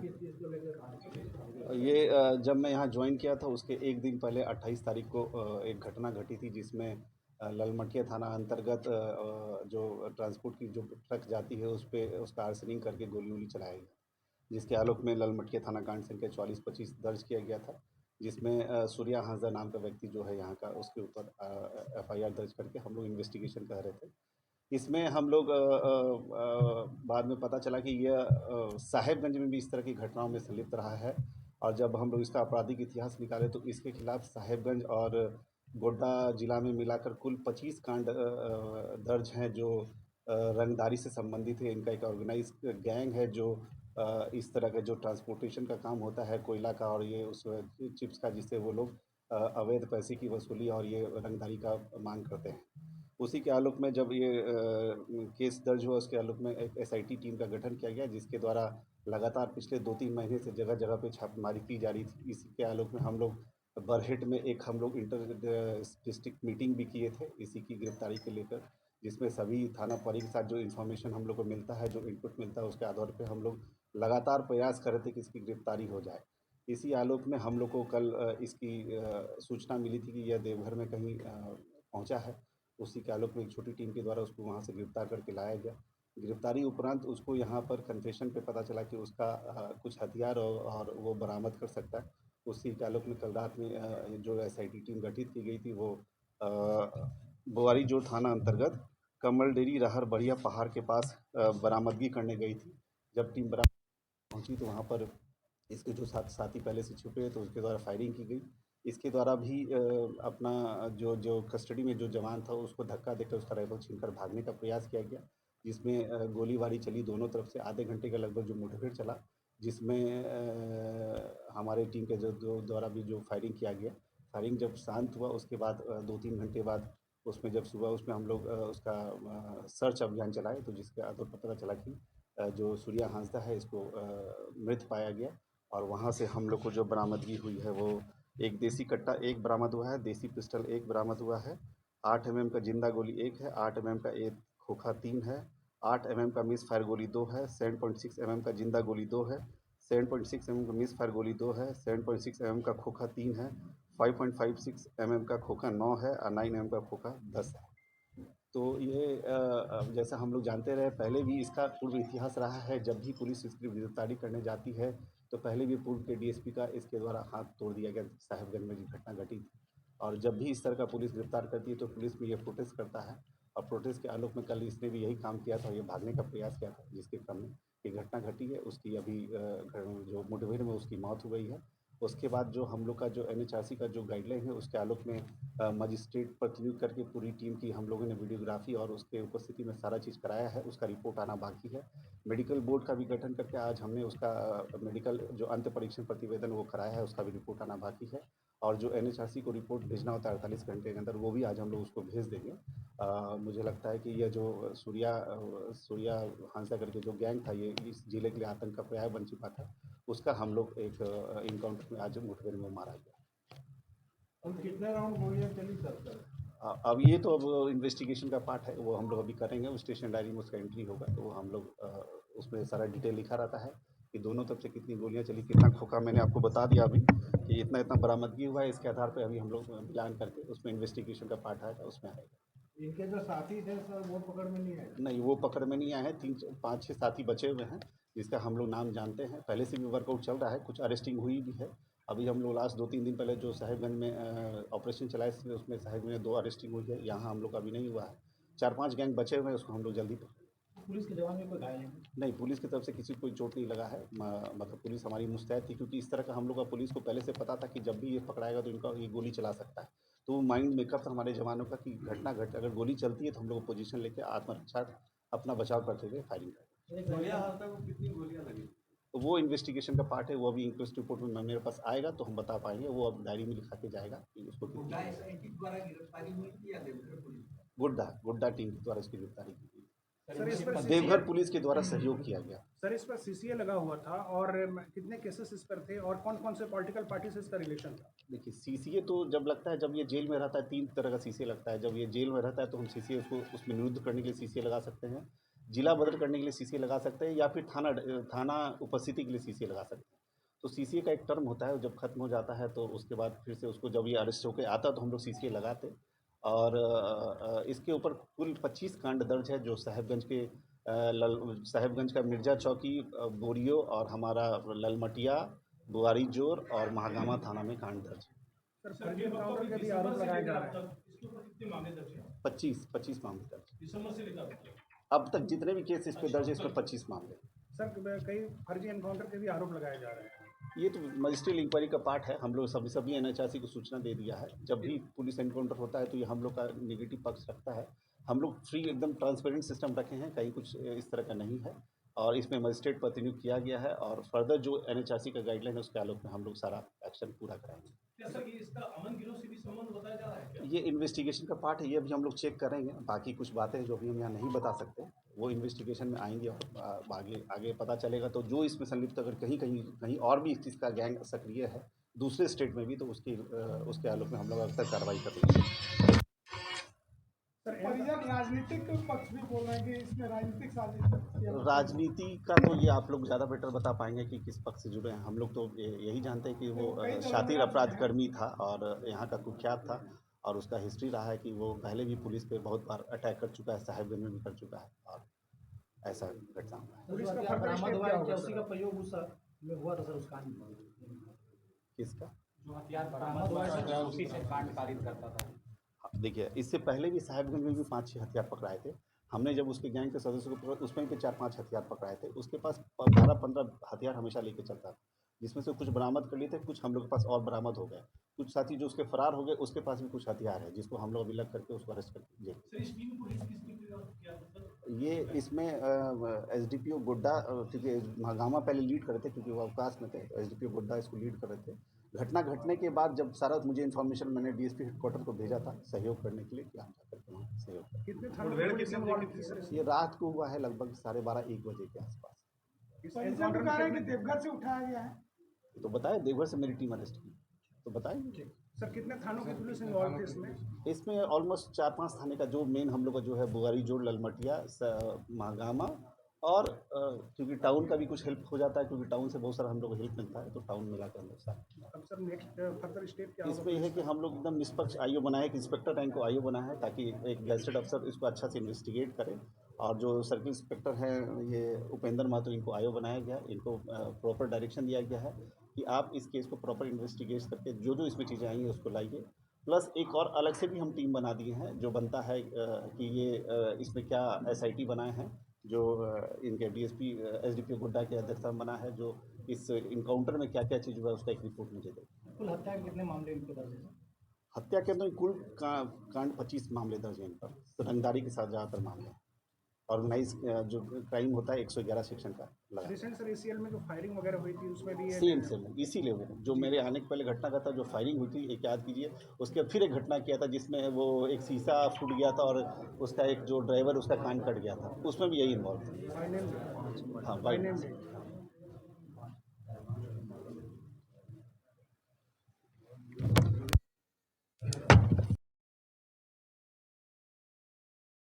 किस चीज़ को लेकर ये जब मैं यहाँ ज्वाइन किया था उसके एक दिन पहले 28 तारीख को एक घटना घटी थी जिसमें ललमटिया थाना अंतर्गत जो ट्रांसपोर्ट की जो ट्रक जाती है उस पर उसका आर्सनिंग करके गोली वोली चलाया गया, जिसके आलोक में ललमटिया थाना कांड संख्या 4425 दर्ज किया गया था, जिसमें सूर्या हांसदा नाम का व्यक्ति जो है यहाँ का उसके ऊपर FIR दर्ज करके हम लोग इन्वेस्टिगेशन कर रहे थे। इसमें हम लोग बाद में पता चला कि यह साहेबगंज में भी इस तरह की घटनाओं में संलिप्त रहा है, और जब हम लोग इसका आपराधिक इतिहास निकाले तो इसके खिलाफ साहेबगंज और गोड्डा जिला में मिलाकर कुल 25 कांड दर्ज हैं जो रंगदारी से संबंधित है। इनका एक ऑर्गेनाइज गैंग है जो इस तरह का जो ट्रांसपोर्टेशन का काम होता है कोयला का और ये उस चिप्स का, जिससे वो लोग अवैध पैसे की वसूली और ये रंगदारी का मांग करते हैं। उसी के आलोक में जब ये केस दर्ज हुआ उसके आलोक में एक SIT टीम का गठन किया गया, जिसके द्वारा लगातार पिछले 2-3 महीने से जगह जगह पे छापेमारी की जा रही थी। इसी के आलोक में हम लोग बरहेट में एक हम लोग इंटर डिस्ट्रिक्ट मीटिंग भी किए थे इसी की गिरफ्तारी को लेकर, जिसमें सभी थाना प्रभारी के साथ जो इन्फॉर्मेशन हम लोग को मिलता है, जो इनपुट मिलता है, उसके आधार पर हम लोग लगातार प्रयास कर रहे थे कि इसकी गिरफ्तारी हो जाए। इसी आलोक में हम लोग को कल इसकी सूचना मिली थी कि यह देवघर में कहीं पहुंचा है। उसी के आलोक में एक छोटी टीम के द्वारा उसको वहाँ से गिरफ्तार करके लाया गया। गिरफ्तारी उपरांत उसको यहाँ पर कन्फेशन पे पता चला कि उसका कुछ हथियार और वो बरामद कर सकता है। उसी के आलोक में कल रात में जो SIT टीम गठित की गई थी वो बोआरीजोड़ थाना अंतर्गत कमल डेरी रहर बढ़िया पहाड़ के पास बरामदगी करने गई थी। जब टीम बरामद पहुंची तो वहाँ पर इसके जो साथी पहले से छुपे हैं तो उसके द्वारा फायरिंग की गई। इसके द्वारा भी अपना जो जो कस्टडी में जो जवान था उसको धक्का देकर उसका राइफल छीनकर भागने का प्रयास किया गया, जिसमें गोलीबारी चली दोनों तरफ से। आधे घंटे का लगभग जो मुठभेड़ चला, जिसमें हमारे टीम के जो द्वारा भी जो फायरिंग किया गया, फायरिंग जब शांत हुआ उसके बाद 2-3 घंटे बाद उसमें जब सुबह उसमें हम लोग उसका सर्च अभियान चलाए तो जिसके आधार पर पता चला कि जो सूर्या हांसदा है इसको मृत पाया गया। और वहाँ से हम लोग को जो बरामदगी हुई है वो एक देसी कट्टा एक बरामद हुआ है, देसी पिस्टल एक बरामद हुआ है, 8 mm का जिंदा गोली एक है, 8 mm का एक खोखा 3 है, 8 mm का मिस फायर गोली 2 है, 7.6 mm का जिंदा गोली 2 है, 7.6 mm का मिस फायर गोली 2 है, 7.6 mm का खोखा 3 है, 5.56 mm का खोखा 9 है और 9 mm का खोखा 10 है। तो ये जैसा हम लोग जानते रहे पहले भी इसका पूर्व इतिहास रहा है। जब भी पुलिस इसकी गिरफ्तारी करने जाती है तो पहले भी पूर्व के DSP का इसके द्वारा हाथ तोड़ दिया गया साहेबगंज में जो घटना घटी थी। और जब भी इस तरह का पुलिस गिरफ्तार करती है तो पुलिस में ये प्रोटेस्ट करता है, और प्रोटेस्ट के आलोक में कल इसने भी यही काम किया था, ये भागने का प्रयास किया था, जिसके क्रम में ये घटना घटी है। उसकी अभी जो मुठभेड़ में उसकी मौत हो गई है। उसके बाद जो हम लोग का जो NHRC का जो गाइडलाइन है उसके आलोक में मजिस्ट्रेट प्रतिनियुक्त करके पूरी टीम की हम लोगों ने वीडियोग्राफी और उसके उपस्थिति में सारा चीज़ कराया है। उसका रिपोर्ट आना बाकी है। मेडिकल बोर्ड का भी गठन करके आज हमने उसका मेडिकल जो अंत परीक्षण प्रतिवेदन वो कराया है, उसका भी रिपोर्ट आना बाकी है। और जो NHRC को रिपोर्ट भेजना होता है 48 घंटे के अंदर, वो भी आज हम लोग उसको भेज देंगे। मुझे लगता है कि यह जो सूर्या हांसदा करके जो गैंग था ये इस जिले के लिए आतंक का पर्याय बन चुका था। उसका हम लोग एक इनकाउंटर में आज मुठभेड़ में मारा गया। अब कितने राउंड गोलियां चली सर? अब ये तो अब इन्वेस्टिगेशन का पार्ट है, वो हम लोग अभी करेंगे। वो स्टेशन डायरी में उसका एंट्री होगा तो वो हम लोग उसमें सारा डिटेल लिखा रहता है कि दोनों तरफ से कितनी गोलियां चली, कितना खोखा। मैंने आपको बता दिया अभी कि इतना इतना बरामदगी हुआ है। इसके आधार पर अभी हम लोग मिलान करके उसमें इन्वेस्टिगेशन का पार्ट आएगा, उसमें आएगा। इनके जो साथी थे सर वो पकड़ में नहीं आए? नहीं, वो पकड़ में नहीं आए हैं। 5-6 साथी बचे हुए हैं जिसका हम लोग नाम जानते हैं। पहले से भी वर्कआउट चल रहा है, कुछ अरेस्टिंग हुई भी है। अभी हम लोग लास्ट 2-3 दिन पहले जो साहेबगंज में ऑपरेशन चलाए थे उसमें साहेबगंज में 2 अरेस्टिंग हुई है। यहाँ हम लोग का अभी नहीं हुआ है। 4-5 गैंग बचे हुए हैं, उसको हम लोग जल्दी पुलिस के जवान में कोई घायल नहीं, पुलिस की तरफ से किसी को कोई चोट नहीं लगा है। मतलब पुलिस हमारी मुस्तैद थी, क्योंकि इस तरह का हम लोग का पुलिस को पहले से पता था कि जब भी ये पकड़ाएगा तो इनका ये गोली चला सकता है। तो वो माइंड मेकअप था हमारे जवानों का कि घटना घट अगर गोली चलती है तो हम लोग पोजीशन लेके आत्मरक्षा अपना बचाव करते हुए फायरिंग करें। कितनी गोलियां लगी? तो वो इन्वेस्टिगेशन का पार्ट है, वो अभी इंक्वेस्ट रिपोर्ट में मेरे पास आएगा तो हम बता पाएंगे। वो अब डायरी में लिखा के जाएगा कि उसको द्वारा गिरफ्तारी हुई थी या देवघर पुलिस? गुड्डा टीम के द्वारा इसकी गिरफ्तारी की गई। सर इस पर देवघर पुलिस के द्वारा सहयोग किया गया। सर इस पर CCA लगा हुआ था और कितने केसेस इस पर थे और कौन कौन से पॉलिटिकल पार्टी से इसका रिलेशन था? देखिए, CCA तो जब लगता है, जब ये जेल में रहता है 3 तरह का CCA लगता है। जब ये जेल में रहता है तो हम CCA उसको उसमें निरुद्ध करने के लिए CCA लगा सकते हैं। जिला बदल करने के लिए सीसीए लगा सकते हैं या फिर थाना उपस्थिति के लिए सीसीए लगा सकते हैं। तो सीसीए का एक टर्म होता है, जब खत्म हो जाता है तो उसके बाद फिर से उसको जब ये अरेस्ट होकर आता है तो हम लोग सीसीए लगाते। और इसके ऊपर कुल 25 कांड दर्ज है, जो साहेबगंज के साहेबगंज का मिर्जा चौकी, बोरियो और हमारा ललमटिया, बुआरी जोर और महागामा थाना में कांड दर्ज है। सर फर्जी एनकाउंटर के भी आरोप लगाए जा रहे हैं। 25 मामले दर्ज। दिसंबर से लेकर अब तक जितने भी केस इस पे दर्ज है, इस पर 25 मामले। सर कई फर्जी एनकाउंटर के भी आरोप लगाए जा रहे हैं। ये तो मजिस्ट्रियल इंक्वायरी का पार्ट है। हम लोग सभी एनएचआरसी को सूचना दे दिया है। जब भी पुलिस एनकाउंटर होता है तो ये हम लोग का निगेटिव पक्ष रखता है। हम लोग फ्री एकदम ट्रांसपेरेंट सिस्टम रखे हैं, कहीं कुछ इस तरह का नहीं है। और इसमें मजिस्ट्रेट प्रतिनियुक्त किया गया है और फर्दर जो एनएचआरसी का गाइडलाइन है उसके आलोक में हम लोग सारा एक्शन पूरा कराएंगे। क्या सर ये इसका अमन गिरोह से भी संबंध बताया जा रहा है क्या? ये इन्वेस्टिगेशन का पार्ट है, ये अभी हम लोग चेक करेंगे। बाकी कुछ बातें जो भी हम यहाँ नहीं बता सकते, वो इन्वेस्टिगेशन में आएंगे और आगे पता चलेगा। तो जो इसमें संलिप्त अगर कहीं और भी इस चीज़ का गैंग सक्रिय है दूसरे स्टेट में भी, तो उसके आलोक में हम लोग अब तक कार्रवाई करेंगे। परिजन राजनीतिक पक्ष भी बोल रहे हैं कि इसमें राजनीतिक साजिश। राजनीति का तो ये आप लोग ज़्यादा बेटर बता पाएंगे कि किस पक्ष से जुड़े हैं। हम लोग तो यही जानते हैं कि वो शातिर अपराध कर्मी था और यहाँ का कुख्यात था और उसका हिस्ट्री रहा है कि वो पहले भी पुलिस पे बहुत बार अटैक कर चुका है, साहेबगंज में भी कर चुका है और ऐसा घटना हुआ है। पुलिस का फर्दर स्टेप क्या होगा उसी का प्रयोग उस में हुआ था सर, उस कांड में किसका जो हथियार बरामद हुआ है उसी से कांड कारित करता था। देखिए, इससे पहले भी साहेबगंज में भी 5-6 हथियार पकड़ाए थे। हमने जब उसके गैंग के सदस्यों को पकड़ा, उसमें भी 4-5 हथियार पकड़ाए थे। उसके पास 12-15 हथियार हमेशा लेके चलता था, जिसमें से कुछ बरामद कर लिए थे, कुछ हम लोग के पास और बरामद हो गए। कुछ साथी जो उसके फरार हो गए, उसके पास भी कुछ हथियार है, जिसको हम लोग अभी लग करके उसको अरेस्ट करके जेल। सर इस टीम को किसने किया सर? ये इसमें एसडीपीओ गुड्डा, क्योंकि महागामा पहले लीड कर रहे थे क्योंकि वो अवकाश में थे, तो एसडीपीओ गुड्डा इसको लीड कर रहे थे। घटना घटने के बाद जब सारा मुझे इन्फॉर्मेशन मैंने डीएसपी हेडक्वार्टर को भेजा था सहयोग करने के लिए कि हम जाकर के वहाँ सहयोग करें। कितने थानों में पुलिस involved थी सर? ये रात को हुआ है, लगभग 12:30-1 बजे के आसपास। इस परिजन एनकाउंटर तो में कह रहे हैं कि कितने- देवघर से उठाया गया है। तो बताए देवघर से मेरी टीम अरेस्ट की, तो बताएंगे। सर कितने थानों की पुलिस इन्वॉल्व थी इसमें? इसमें ऑलमोस्ट 4-5 थाने का जो मेन हम लोग का जो है बुआरी जोड़, ललमटिया, महागामा और क्योंकि टाउन का भी कुछ हेल्प हो जाता है, क्योंकि टाउन से बहुत सारा हम लोग को हेल्प मिलता है, तो टाउन मिला कर हम लोग सारा। अब सर नेक्स्ट फर्दर स्टेप क्या इसमें यह है कि हम लोग एकदम निष्पक्ष आईओ बनाए, एक इंस्पेक्टर रैंक को आईओ बनाया है ताकि एक गैजेटेड अफसर इसको अच्छा से इन्वेस्टिगेट करे। और जो सर्किल इंस्पेक्टर हैं ये उपेंद्र महतो, इनको आईओ बनाया गया। इनको प्रॉपर डायरेक्शन दिया गया है कि आप इस केस को प्रॉपर इन्वेस्टिगेट करके जो इसमें चीज़ें आई हैं उसको लाइए। प्लस एक और अलग से भी हम टीम बना दिए हैं, जो बनता है कि ये इसमें क्या एसआईटी बनाए हैं, जो इनके डीएसपी एसडीपीओ गुड्डा के अध्यक्षता में बना है, जो इस इनकाउंटर में क्या क्या चीज़ हुआ है उसका एक रिपोर्ट मुझे दे। कुल हत्या के कितने मामले इनके दर्ज हैं? हत्या के अंदर कुल कांड 25 मामले दर्ज हैं इन पर। तो रंगदारी के साथ ज़्यादातर मामले हैं। ऑर्गेनाइज जो क्राइम होता है 111 सेक्शन का लगा। रिसेंट सर एसीएल में जो फायरिंग वगैरह हुई थी उसमें भी ये सेम इसीलिए वो जो मेरे आने के पहले घटना का था, जो फायरिंग हुई थी, एक याद कीजिए। उसके बाद फिर एक घटना किया था जिसमें वो एक शीशा फूट गया था और उसका एक जो ड्राइवर उसका कान कट गया था, उसमें भी यही इन्वॉल्व था। फाइनल हाँ,